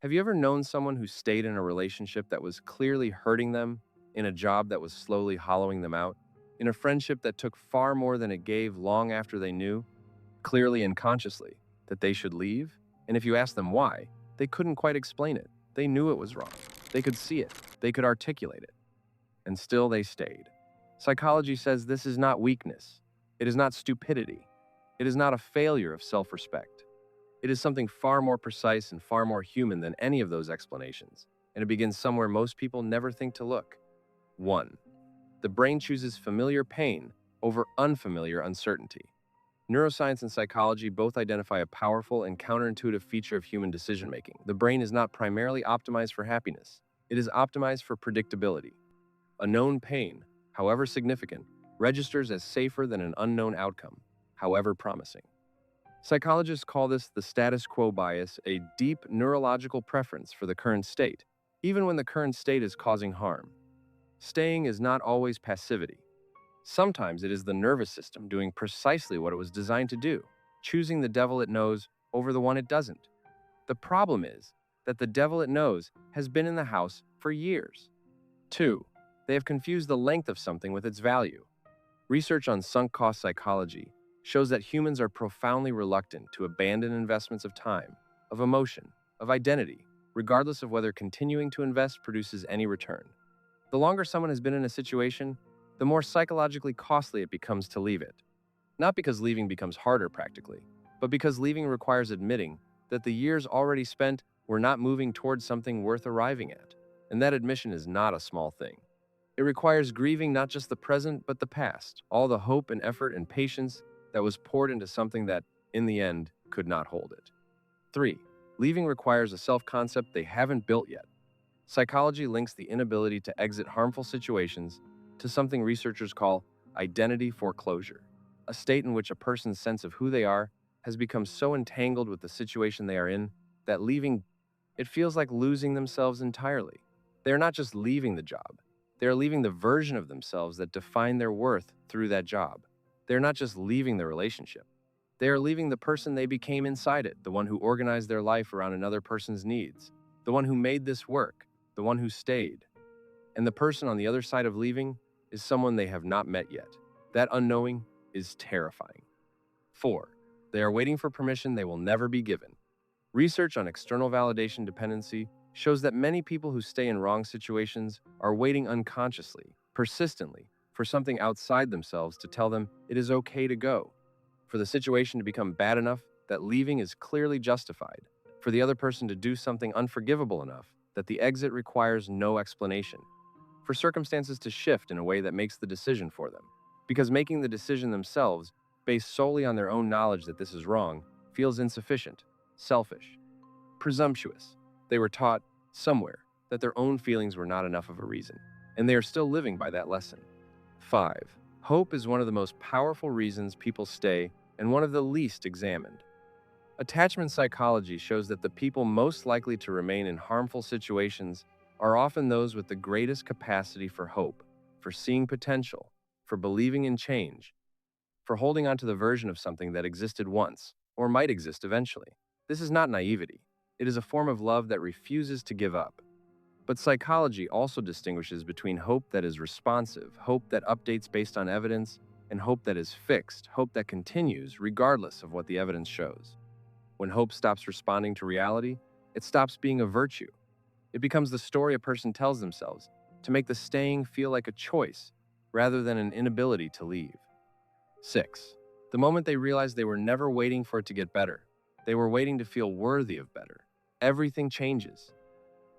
Have you ever known someone who stayed in a relationship that was clearly hurting them, in a job that was slowly hollowing them out, in a friendship that took far more than it gave long after they knew, clearly and consciously, that they should leave? And if you asked them why, they couldn't quite explain it. They knew it was wrong. They could see it. They could articulate it. And still they stayed. Psychology says this is not weakness. It is not stupidity. It is not a failure of self-respect. It is something far more precise and far more human than any of those explanations, and it begins somewhere most people never think to look. 1. The brain chooses familiar pain over unfamiliar uncertainty. Neuroscience and psychology both identify a powerful and counterintuitive feature of human decision-making. The brain is not primarily optimized for happiness. It is optimized for predictability. A known pain, however significant, registers as safer than an unknown outcome, however promising. Psychologists call this the status quo bias, a deep neurological preference for the current state, even when the current state is causing harm. Staying is not always passivity. Sometimes it is the nervous system doing precisely what it was designed to do, choosing the devil it knows over the one it doesn't. The problem is that the devil it knows has been in the house for years. 2. They have confused the length of something with its value. Research on sunk cost psychology shows that humans are profoundly reluctant to abandon investments of time, of emotion, of identity, regardless of whether continuing to invest produces any return. The longer someone has been in a situation, the more psychologically costly it becomes to leave it. Not because leaving becomes harder practically, but because leaving requires admitting that the years already spent were not moving towards something worth arriving at. And that admission is not a small thing. It requires grieving not just the present, but the past, all the hope and effort and patience that was poured into something that, in the end, could not hold it. 3. Leaving requires a self-concept they haven't built yet. Psychology links the inability to exit harmful situations to something researchers call identity foreclosure, a state in which a person's sense of who they are has become so entangled with the situation they are in that leaving, it feels like losing themselves entirely. They are not just leaving the job, they are leaving the version of themselves that define their worth through that job. They are not just leaving the relationship. They are leaving the person they became inside it, the one who organized their life around another person's needs, the one who made this work, the one who stayed. And the person on the other side of leaving is someone they have not met yet. That unknowing is terrifying. 4. They are waiting for permission they will never be given. Research on external validation dependency shows that many people who stay in wrong situations are waiting unconsciously, persistently, for something outside themselves to tell them it is okay to go, for the situation to become bad enough that leaving is clearly justified, for the other person to do something unforgivable enough that the exit requires no explanation, for circumstances to shift in a way that makes the decision for them, because making the decision themselves, based solely on their own knowledge that this is wrong, feels insufficient, selfish, presumptuous. They were taught, somewhere, that their own feelings were not enough of a reason, and they are still living by that lesson. 5. Hope is one of the most powerful reasons people stay and one of the least examined. Attachment psychology shows that the people most likely to remain in harmful situations are often those with the greatest capacity for hope, for seeing potential, for believing in change, for holding on to the version of something that existed once, or might exist eventually. This is not naivety. It is a form of love that refuses to give up. But psychology also distinguishes between hope that is responsive, hope that updates based on evidence, and hope that is fixed, hope that continues regardless of what the evidence shows. When hope stops responding to reality, it stops being a virtue. It becomes the story a person tells themselves to make the staying feel like a choice rather than an inability to leave. 6. The moment they realized they were never waiting for it to get better, they were waiting to feel worthy of better. Everything changes.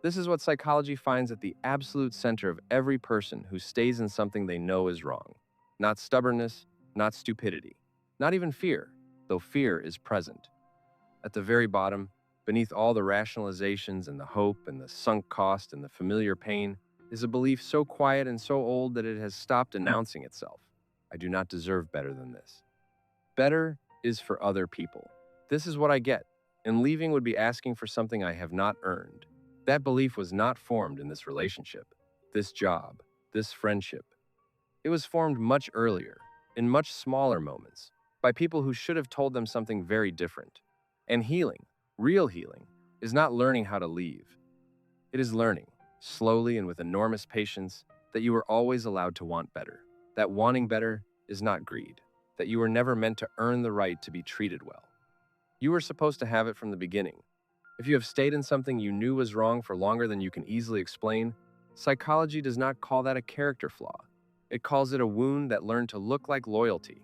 This is what psychology finds at the absolute center of every person who stays in something they know is wrong. Not stubbornness, not stupidity, not even fear, though fear is present. At the very bottom, beneath all the rationalizations and the hope and the sunk cost and the familiar pain, is a belief so quiet and so old that it has stopped announcing itself. I do not deserve better than this. Better is for other people. This is what I get, and leaving would be asking for something I have not earned. That belief was not formed in this relationship, this job, this friendship. It was formed much earlier, in much smaller moments, by people who should have told them something very different. And healing, real healing, is not learning how to leave. It is learning, slowly and with enormous patience, that you were always allowed to want better. That wanting better is not greed. That you were never meant to earn the right to be treated well. You were supposed to have it from the beginning. If you have stayed in something you knew was wrong for longer than you can easily explain, psychology does not call that a character flaw. It calls it a wound that learned to look like loyalty,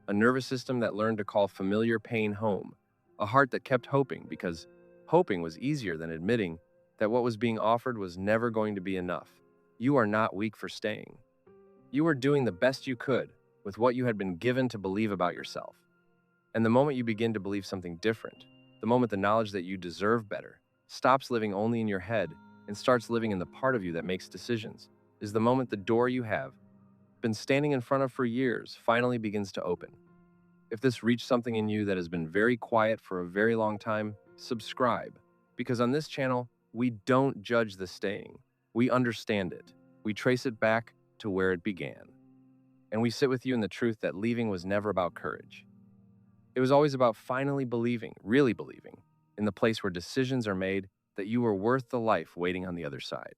a nervous system that learned to call familiar pain home, a heart that kept hoping because hoping was easier than admitting that what was being offered was never going to be enough. You are not weak for staying. You were doing the best you could with what you had been given to believe about yourself. And the moment you begin to believe something different, the moment the knowledge that you deserve better stops living only in your head and starts living in the part of you that makes decisions, is the moment the door you have been standing in front of for years finally begins to open. If this reached something in you that has been very quiet for a very long time, subscribe. Because on this channel, we don't judge the staying. We understand it. We trace it back to where it began. And we sit with you in the truth that leaving was never about courage. It was always about finally believing, really believing, in the place where decisions are made, that you were worth the life waiting on the other side.